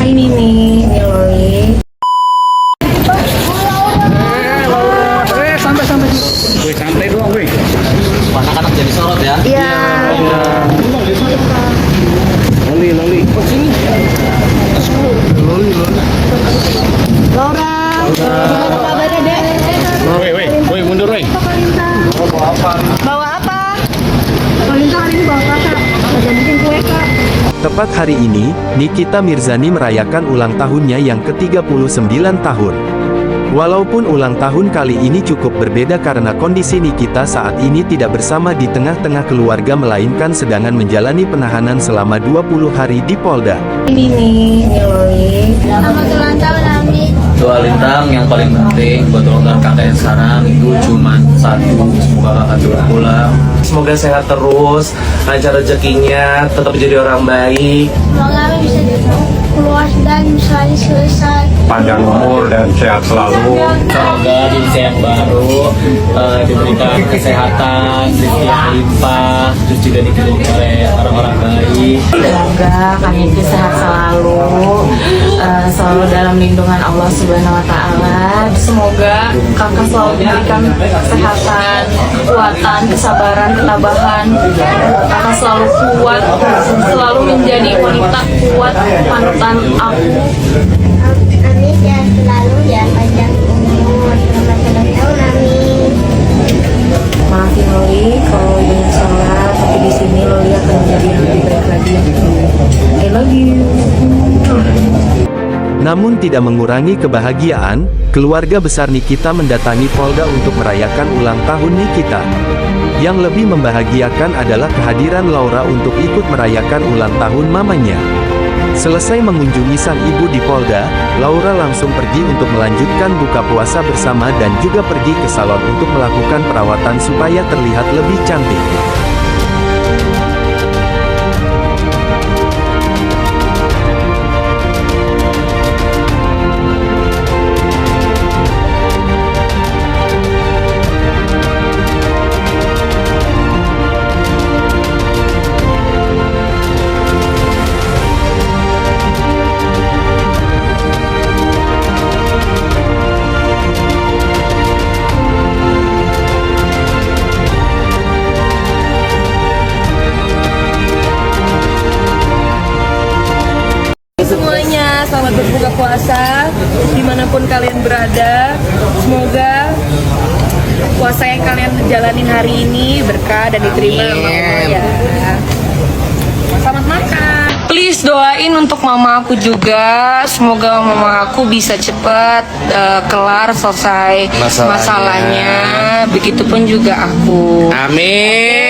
ini nih Loli. Santai. Gue santai doang, gue. Anak-anak jadi sorot ya. Iya. Loli. Sini. Loli. Laura. Gimana kabarnya, Dek? Woi, mundur, woi. Bawa apa? Pemerintah hari ini bawa apa, Kak? Ada bikin kue, Kak. Tepat hari ini, Nikita Mirzani merayakan ulang tahunnya yang ke-39 tahun. Walaupun ulang tahun kali ini cukup berbeda karena kondisi Nikita saat ini tidak bersama di tengah-tengah keluarga melainkan sedang menjalani penahanan selama 20 hari di Polda. Ini nih Loli. Selamat ulang tahun Amin. Doa lintang yang paling penting buat ulang tahun kakak yang sekarang itu cuma satu, semoga kakak cepat pulang. Semoga sehat terus, lancar rezekinya, tetap jadi orang baik. Semoga Amin bisa keluar dan bisa selesai. Panjang umur dan sehat selalu. Semoga di usia yang baru diberikan kesehatan, rezeki yang limpah, terus juga dikelilingi oleh orang-orang baik. Semoga kami itu sehat selalu dalam lindungan Allah Subhanahu Wa Taala. Semoga kakak selalu diberikan kesehatan, kekuatan, kesabaran, ketabahan. Kakak selalu kuat, selalu menjadi wanita kuat panutan aku. Amin sehat selalu ya, panjang umur. Selamat ulang tahun Amin. Maafin Loli kalau ingin sholat, tapi di sini Loli akan menjadi yang lebih baik lagi. I love you. Namun tidak mengurangi kebahagiaan, keluarga besar Nikita mendatangi Polda untuk merayakan ulang tahun Nikita. Yang lebih membahagiakan adalah kehadiran Laura untuk ikut merayakan ulang tahun mamanya. Selesai mengunjungi sang ibu di Polda, Laura langsung pergi untuk melanjutkan buka puasa bersama dan juga pergi ke salon untuk melakukan perawatan supaya terlihat lebih cantik. Semuanya selamat berbuka puasa dimanapun kalian berada. Semoga puasa yang kalian jalanin hari ini berkah dan diterima sama Allah ya. Selamat makan. Please doain untuk mama aku juga. Semoga mama aku bisa cepat kelar selesai masalahnya. Begitupun juga aku. Amin.